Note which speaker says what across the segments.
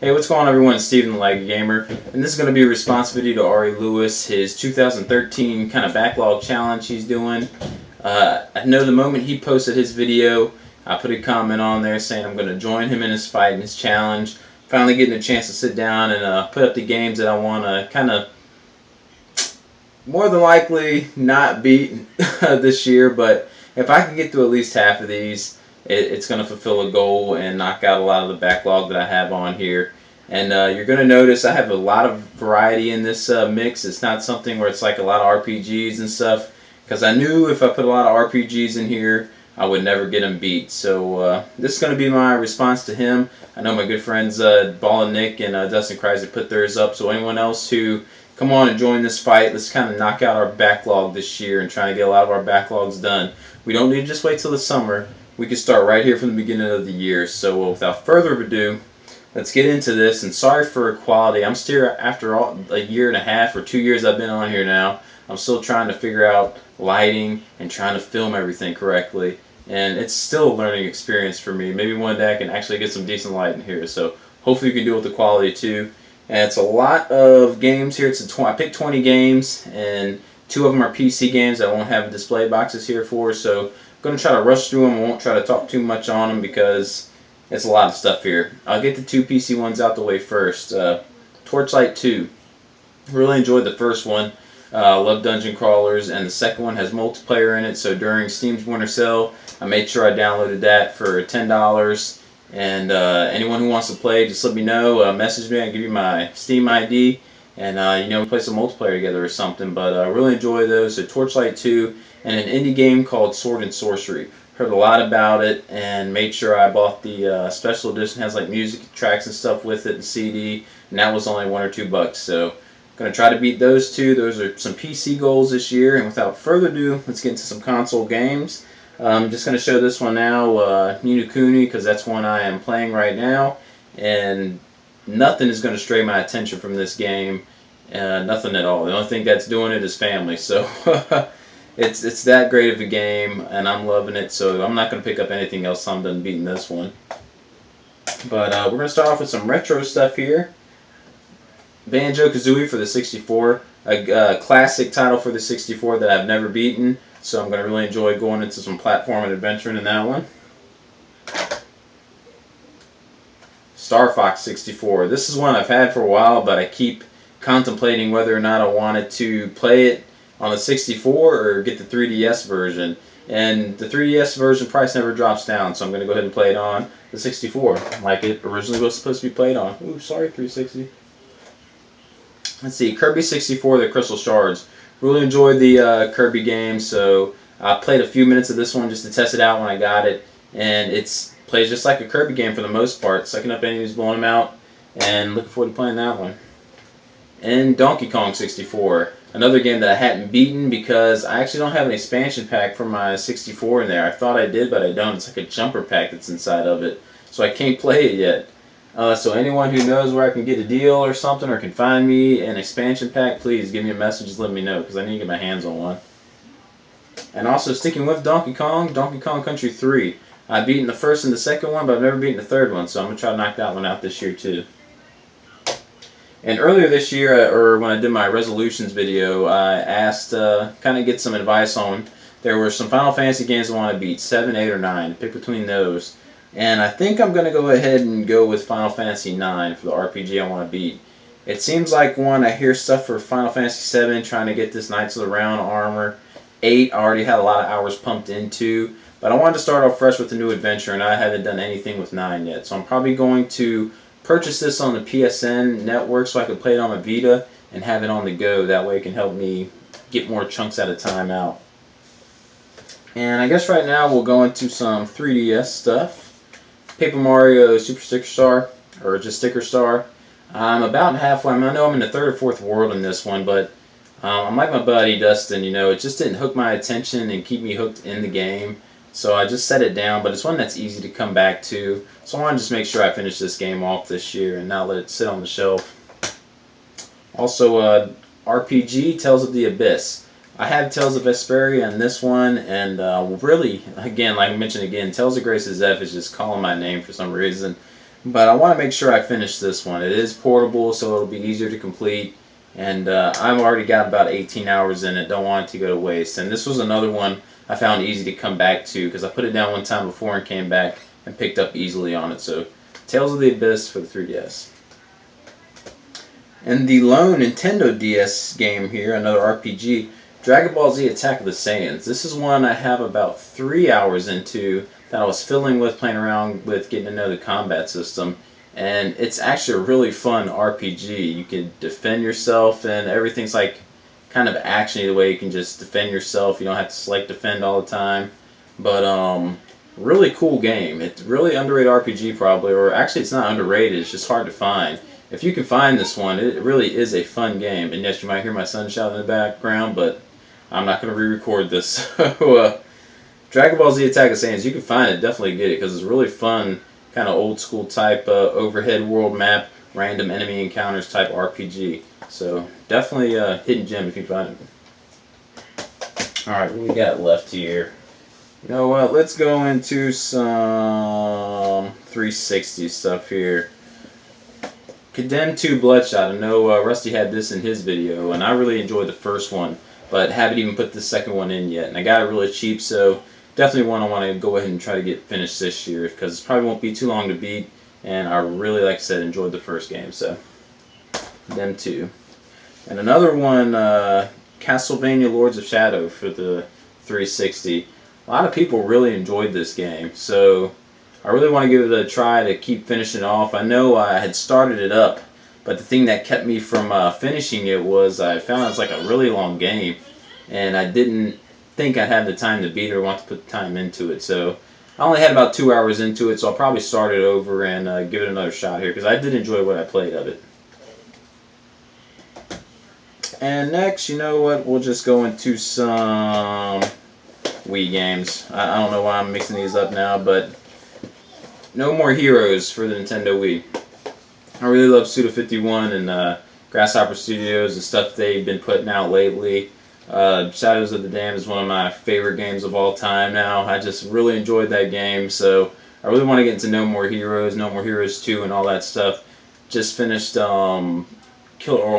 Speaker 1: Hey, what's going on everyone? It's Steven the Lag Gamer, and this is going to be a response video to Ari Lewis, his 2013 kind of backlog challenge he's doing. I know the moment he posted his video, I put a comment on there saying I'm going to join him in his fight and his challenge. Finally getting a chance to sit down and put up the games that I want to kind of more than likely not beat this year, but if I can get through at least half of these, it's going to fulfill a goal and knock out a lot of the backlog that I have on here. And you're going to notice I have a lot of variety in this mix. It's not something where it's like a lot of RPGs and stuff, because I knew if I put a lot of RPGs in here, I would never get him beat. So this is going to be my response to him. I know my good friends Ball and Nick and Dustin Kreisig put theirs up, so anyone else who come on and join this fight, let's kind of knock out our backlog this year and try to get a lot of our backlogs done. We don't need to just wait till the summer. We can start right here from the beginning of the year. So without further ado, let's get into this. And sorry for quality. I'm still, after a year and a half or 2 years I've been on here now, I'm still trying to figure out lighting and trying to film everything correctly. And it's still a learning experience for me. Maybe one day I can actually get some decent light in here. So hopefully you can deal with the quality too. And it's a lot of games here. I picked 20 games, and 2 of them are PC games I won't have display boxes here for. So I'm going to try to rush through them. I won't try to talk too much on them because it's a lot of stuff here. I'll get the 2 PC ones out the way first. Torchlight 2. Really enjoyed the first one. Love dungeon crawlers, and the second one has multiplayer in it. So during Steam's winter sale, I made sure I downloaded that for $10. And anyone who wants to play, just let me know. Message me. I'll give you my Steam ID, and we play some multiplayer together or something. But I really enjoy those. So Torchlight 2 and an indie game called Sword and Sorcery. Heard a lot about it and made sure I bought the special edition. It has like music tracks and stuff with it, the CD, and that was only $1 or $2. So going to try to beat those 2. Those are some PC goals this year. And without further ado, let's get into some console games. I'm just going to show this one now, Ni no Kuni, because that's one I am playing right now, and nothing is going to stray my attention from this game, nothing at all. The only thing that's doing it is family, so it's that great of a game, and I'm loving it, so I'm not going to pick up anything else so I'm done beating this one. But we're going to start off with some retro stuff here. Banjo Kazooie for the 64, a classic title for the 64 that I've never beaten. So I'm going to really enjoy going into some platform and adventuring in that one. Star Fox 64. This is one I've had for a while, but I keep contemplating whether or not I wanted to play it on the 64 or get the 3DS version. And the 3DS version price never drops down, so I'm going to go ahead and play it on the 64, like it originally was supposed to be played on. Ooh, sorry, 360. Let's see, Kirby 64, the Crystal Shards. Really enjoyed the Kirby game, so I played a few minutes of this one just to test it out when I got it, and it plays just like a Kirby game for the most part, sucking up enemies, blowing them out, and looking forward to playing that one. And Donkey Kong 64, another game that I hadn't beaten because I actually don't have an expansion pack for my 64 in there. I thought I did, but I don't. It's like a jumper pack that's inside of it, so I can't play it yet. So anyone who knows where I can get a deal or something, or can find me an expansion pack, please give me a message and let me know, because I need to get my hands on one. And also sticking with Donkey Kong Country 3. I've beaten the first and the second one, but I've never beaten the third one, so I'm going to try to knock that one out this year too. And earlier this year, or when I did my resolutions video, I asked, kind of get some advice on, there were some Final Fantasy games I want to beat, 7, 8, or 9, pick between those. And I think I'm going to go ahead and go with Final Fantasy 9 for the RPG I want to beat. It seems like one, I hear stuff for Final Fantasy 7, trying to get this Knights of the Round armor. 8, I already had a lot of hours pumped into. But I wanted to start off fresh with a new adventure, and I haven't done anything with 9 yet. So I'm probably going to purchase this on the PSN network so I can play it on my Vita and have it on the go. That way it can help me get more chunks at a time out. And I guess right now we'll go into some 3DS stuff. Paper Mario Super Sticker Star, or just Sticker Star. I'm about halfway. I know I'm in the 3rd or 4th world in this one, but I'm like my buddy Dustin, it just didn't hook my attention and keep me hooked in the game. So I just set it down, but it's one that's easy to come back to. So I want to just make sure I finish this game off this year and not let it sit on the shelf. Also, RPG, Tales of the Abyss. I have Tales of Vesperia in this one, and really, again, like I mentioned again, Tales of Grace's F is just calling my name for some reason. But I want to make sure I finish this one. It is portable, so it'll be easier to complete. And I've already got about 18 hours in it. Don't want it to go to waste. And this was another one I found easy to come back to because I put it down one time before and came back and picked up easily on it. So Tales of the Abyss for the 3DS. And the lone Nintendo DS game here, another RPG, Dragon Ball Z Attack of the Saiyans. This is one I have about 3 hours into that I was fiddling with, playing around with, getting to know the combat system. And it's actually a really fun RPG. You can defend yourself, and everything's like kind of actiony the way you can just defend yourself. You don't have to select defend all the time. But really cool game. It's really underrated RPG probably, or actually it's not underrated. It's just hard to find. If you can find this one, it really is a fun game. And yes, you might hear my son shout in the background, but I'm not going to re-record this. So, Dragon Ball Z Attack of Saiyans, you can find it, definitely get it, because it's really fun, kind of old school type overhead world map, random enemy encounters type RPG. So definitely a hidden gem if you find it. Alright, what we got left here? You know what, let's go into some 360 stuff here. Condemned 2 Bloodshot. I know Rusty had this in his video, and I really enjoyed the first one, but haven't even put the second one in yet. And I got it really cheap, so definitely one I want to go ahead and try to get finished this year, because it probably won't be too long to beat, and I really, like I said, enjoyed the first game, so them 2. And another one, Castlevania Lords of Shadow for the 360. A lot of people really enjoyed this game, so I really want to give it a try to keep finishing it off. I know I had started it up, but the thing that kept me from finishing it was I found it was like a really long game, and I didn't think I'd have the time to beat it or want to put the time into it. So I only had about 2 hours into it, so I'll probably start it over and give it another shot here, because I did enjoy what I played of it. And next, you know what, we'll just go into some Wii games. I don't know why I'm mixing these up now, but No More Heroes for the Nintendo Wii. I really love Suda51 and Grasshopper Studios and stuff they've been putting out lately. Shadows of the Dam is one of my favorite games of all time now. I just really enjoyed that game, so I really want to get into No More Heroes, No More Heroes 2 and all that stuff. Just finished I'm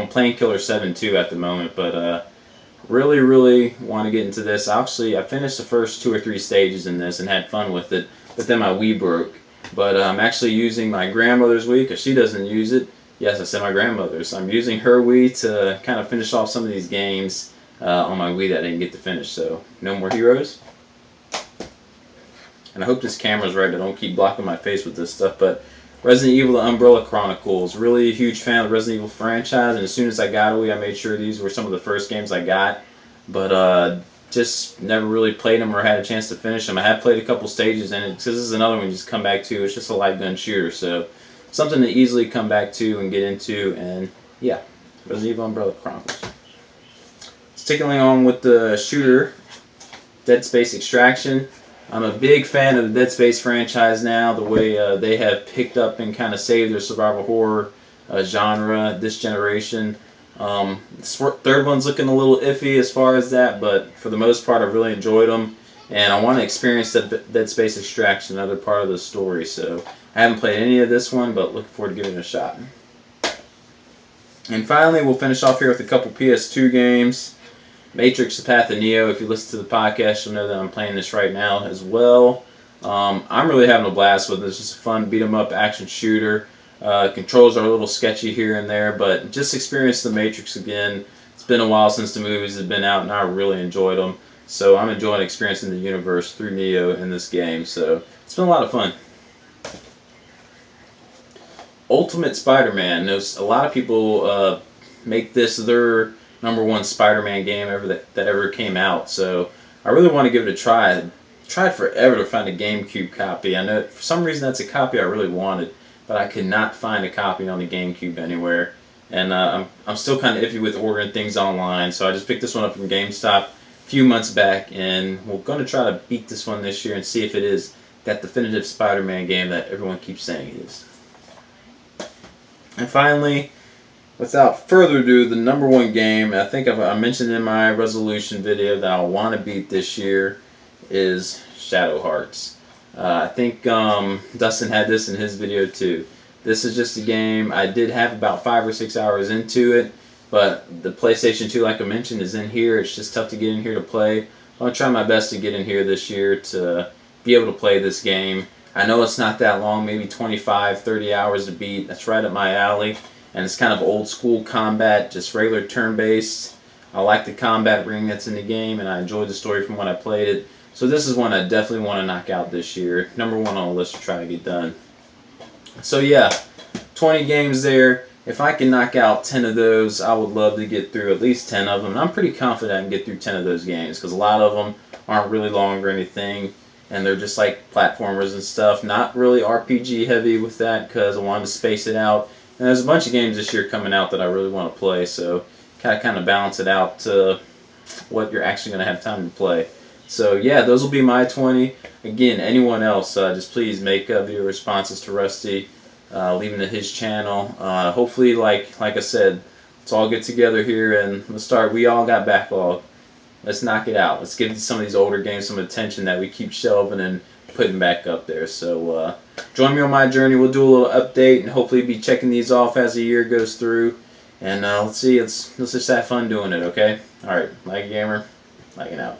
Speaker 1: playing Killer 7 2 at the moment, but really want to get into this. Actually, I finished the first 2 or 3 stages in this and had fun with it, but then my Wii broke. But I'm actually using my grandmother's Wii because she doesn't use it. Yes, I said my grandmother's. I'm using her Wii to kind of finish off some of these games on my Wii that I didn't get to finish. So, No More Heroes. And I hope this camera's right. I don't keep blocking my face with this stuff. But Resident Evil The Umbrella Chronicles. Really a huge fan of the Resident Evil franchise. And as soon as I got a Wii, I made sure these were some of the first games I got. But just never really played them or had a chance to finish them. I have played a couple stages in it, because this is another one you just come back to. It's just a light gun shooter, so something to easily come back to and get into. And yeah, Resident Evil Umbrella Chronicles. Sticking along with the shooter, Dead Space Extraction. I'm a big fan of the Dead Space franchise now, the way they have picked up and kind of saved their survival horror genre this generation. This third one's looking a little iffy as far as that, but for the most part, I really enjoyed them, and I want to experience the Dead Space Extraction, another part of the story. So I haven't played any of this one, but looking forward to giving it a shot. And finally, we'll finish off here with a couple PS2 games. Matrix: The Path of Neo. If you listen to the podcast, you'll know that I'm playing this right now as well. I'm really having a blast with it. It's just a fun beat-em-up action shooter. Controls are a little sketchy here and there, but just experience the Matrix again. It's been a while since the movies have been out, and I really enjoyed them. So I'm enjoying experiencing the universe through Neo in this game. So it's been a lot of fun. Ultimate Spider-Man. A lot of people make this their #1 Spider-Man game that ever came out. So I really want to give it a try. I tried forever to find a GameCube copy. I know for some reason that's a copy I really wanted, but I could not find a copy on the GameCube anywhere. And I'm still kind of iffy with ordering things online, so I just picked this one up from GameStop a few months back, and we're going to try to beat this one this year and see if it is that definitive Spider-Man game that everyone keeps saying it is. And finally, without further ado, the #1 game, I think I mentioned in my resolution video that I want to beat this year, is Shadow Hearts. I think Dustin had this in his video too. This is just a game. I did have about 5 or 6 hours into it, but the PlayStation 2, like I mentioned, is in here. It's just tough to get in here to play. I'm going to try my best to get in here this year to be able to play this game. I know it's not that long, maybe 25, 30 hours to beat. That's right up my alley. And it's kind of old school combat, just regular turn-based. I like the combat ring that's in the game, and I enjoyed the story from when I played it. So this is one I definitely want to knock out this year. Number one on the list to try to get done. So yeah, 20 games there. If I can knock out 10 of those, I would love to get through at least 10 of them. And I'm pretty confident I can get through 10 of those games because a lot of them aren't really long or anything. And they're just like platformers and stuff. Not really RPG heavy with that because I wanted to space it out. And there's a bunch of games this year coming out that I really want to play. So kind of balance it out to what you're actually going to have time to play. So yeah, those will be my 20. Again, anyone else, just please make video responses to Rusty, leave them to his channel. Hopefully, like I said, let's all get together here and let's start. We all got backlog. Let's knock it out. Let's give some of these older games some attention that we keep shelving and putting back up there. So join me on my journey. We'll do a little update and hopefully be checking these off as the year goes through. And let's see. Let's just have fun doing it. Okay. All right. Like a gamer. Like it out.